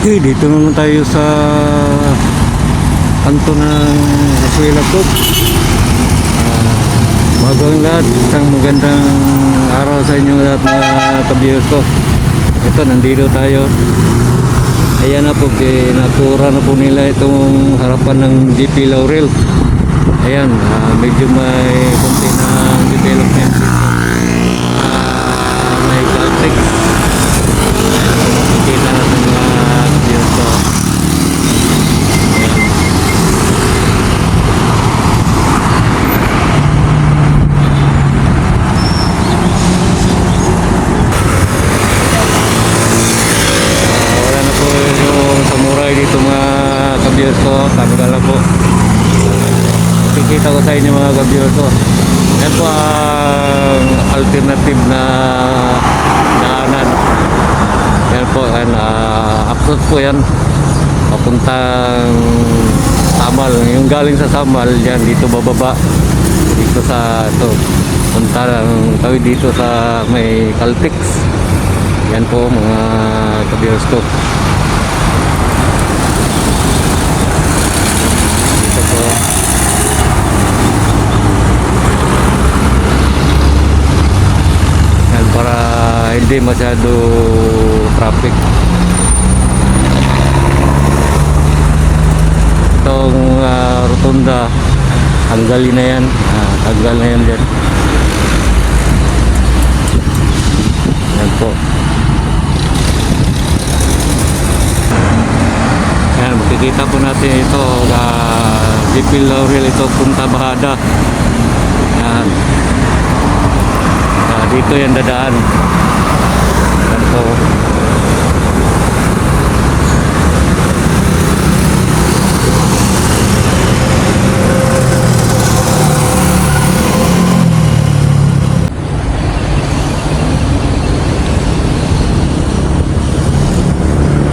Okay, dito naman tayo sa kanto ng Azuela Club. Magandang lahat, isang magandang araw sa inyo lahat mga ka-viewers ko. Ito, nandito tayo. Ayan na po, natura na po nila itong harapan ng GP Laurel. Ayan, medyo may konti ng development dito. May Caltex. Makikita natin mga viewers ko. Ayan. Wala na po yung samurai dito mga ka-viewers ko. Tagal po. Makikita ko sa inyo mga ka-viewers ko. Yan po ang alternative na daanan. Yan po, approach po yan papuntang Samal. Yung galing sa Samal yan, dito bababa dito sa ito, punta lang tawid dito sa may Caltex. Yan po mga ka-viewers ko. Dito po yan, para hindi masyado traffic. Itong rotunda tanggalin na yan, tanggal na yan dyan. Yan po. Yan, makikita po natin ito GP Laurel, ito Punta Bahada. Yan, dito yan dadaan. Yan po.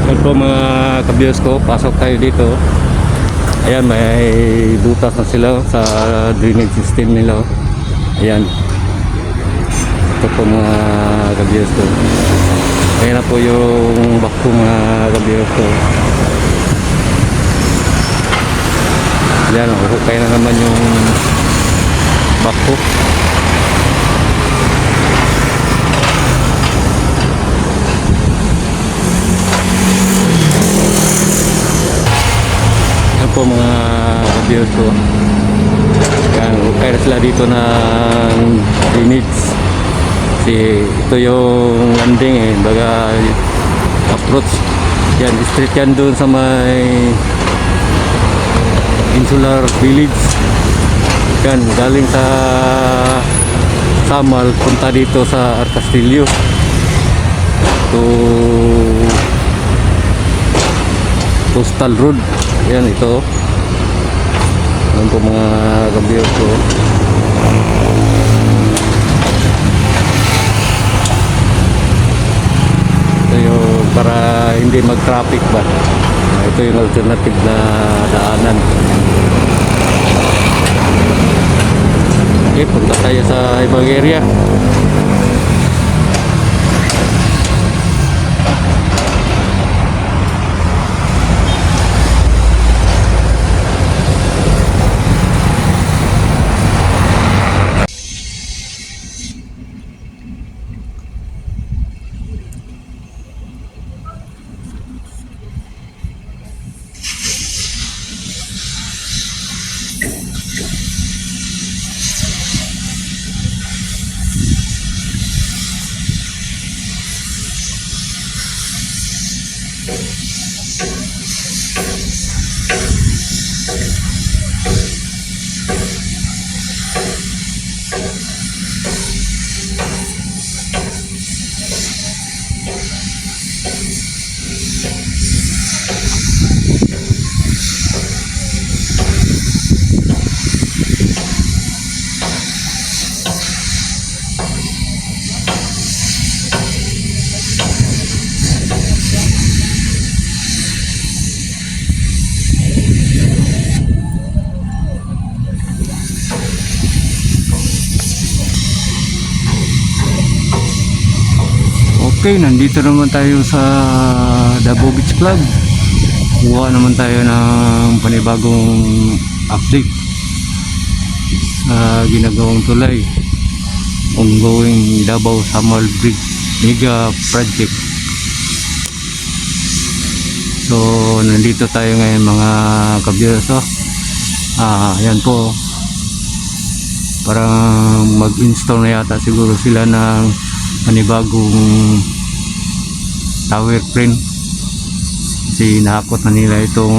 Yan po mga ka-viewers ko, pasok tayo dito. Ayan, may butas na sila sa drainage system nila. Ayan. Ito po mga ka-viewers ko. Ayan na po yung bakto mga ka-viewers ko. Ayan, hukay na naman yung bakto. Po mga viewers ko, yan, hukay na sila dito ng drainage. Kasi ito yung landing baga approach yan, street yan doon sa may Insular Village. Yan, galing sa Samal punta dito sa Arcastillo to Coastal Road. Yan, ito. Yan po mga ka-viewers ko. Ito yung para hindi mag-traffic ba. Ito yung alternative na daanan. Okay, punta tayo sa ibang area. Okay, nandito naman tayo sa Davao Beach Club. kuha naman tayo ng panibagong update sa ginagawang tulay, ongoing Davao Samal Bridge Mega Project. So nandito tayo ngayon mga ka-viewers. Yan po, parang mag-install na yata siguro sila ng panibagong tower crane kasi nakakot na nila itong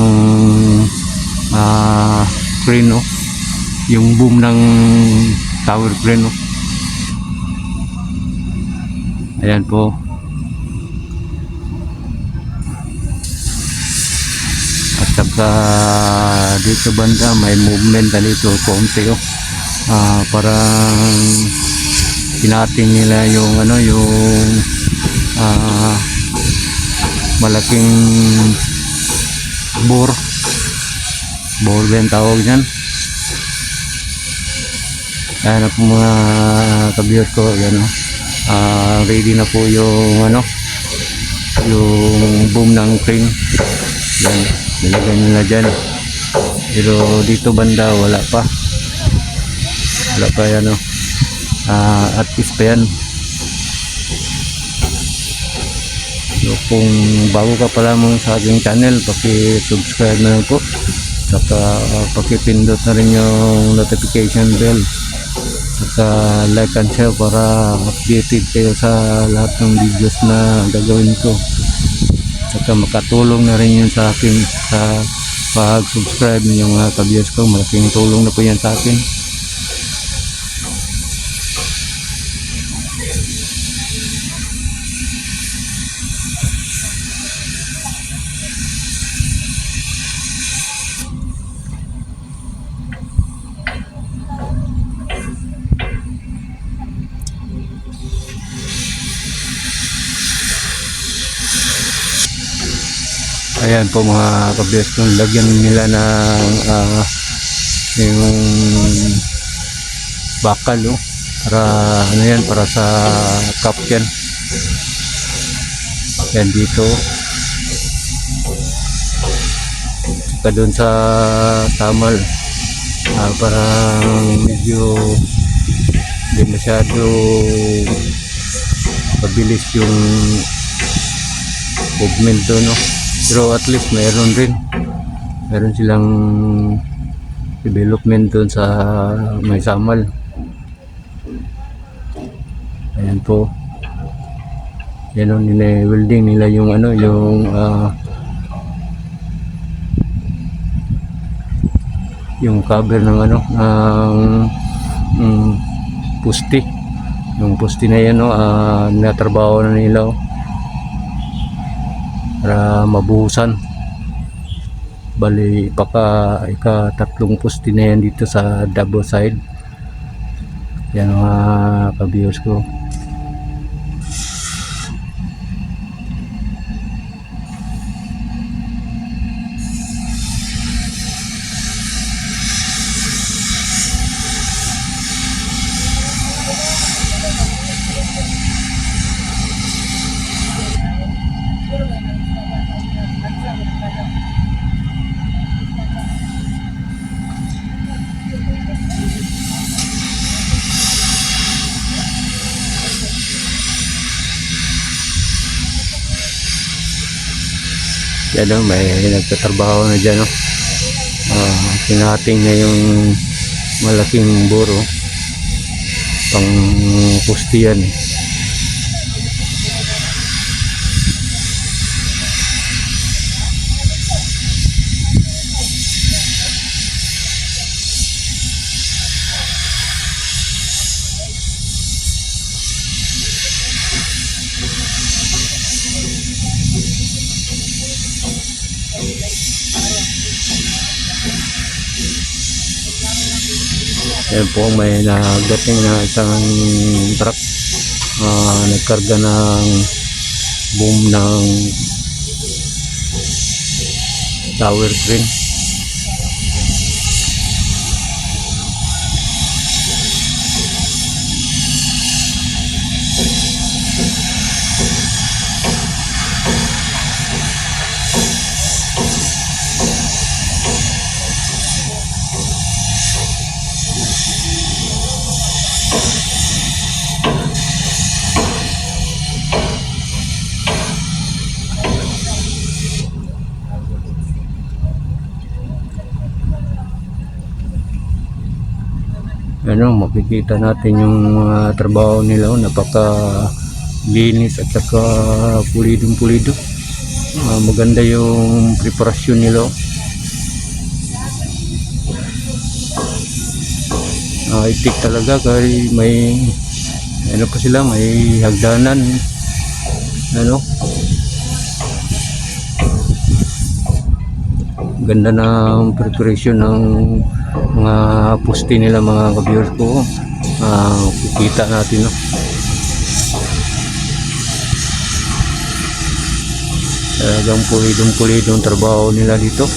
crane, no? Yung boom ng tower crane, no? Ayan po. At saka dito banda may movement na dito konti, oh. Parang tinating nila yung yung malaking bore ba yung tawag nyan. Ayan po mga ka-viewers ko, yan, ready na po yung yung boom ng crane. Yan, nilagay nila dyan, pero dito banda wala pa yan, at least pa yan. So kung bago ka pa lamang sa aking channel, paki-subscribe na lang po, saka paki-pindot na rin yung notification bell, saka like and share para updated kayo sa lahat ng videos na gagawin ko, saka makatulong na rin yun sa akin sa pag-subscribe ninyong mga ka-viewers ko. Malaking tulong na po yan sa akin. Ayan po mga ka-viewers ko, lagyan nila ng yung bakal, oh, para yan, para sa cup yan. Yan dito, saka dun sa tamal, parang medyo hindi masyado mabilis yung movement doon, no? Pero at least meron silang development doon sa may samal. Ayan po, yan, welding nila yung yung cover ng pusti. Yung pusti na yan, natrabaho na nila, para mabuhusan. Bali ika-3 pusti na yan dito sa double side. Yan mga ka-viewers ko. Yan, may nagtatrabaho na dyan, tinating na yung malaking buro pang pusti yan. Yan po, may nagdating na isang truck, nagkarga ng boom ng tower crane. ano, makikita natin yung mga trabaho nila, napaka linis at saka pulidong pulido. Maganda yung preparasyon nila. Itik talaga kasi may ano pa sila, may hagdanan, ano, ganda ng preparation ng mga poste nila mga ka-viewers ko. Kikita natin, no? Talagang pulidong trabaho nila dito.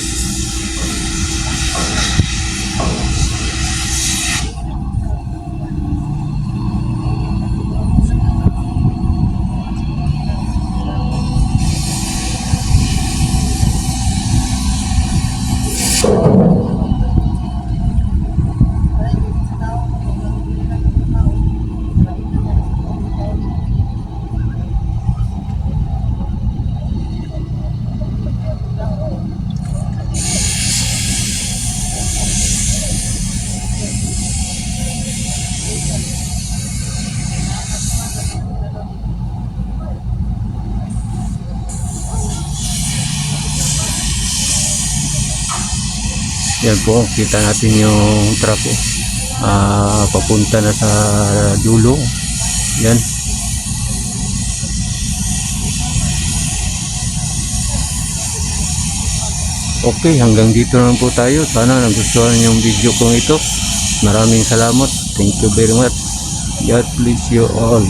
Yan po, kita natin yung truck, papunta na sa dulo. Yan. Okay, hanggang dito lang po tayo. Sana nagustuhan yung video kong ito. Maraming salamat. Thank you very much. God bless you all.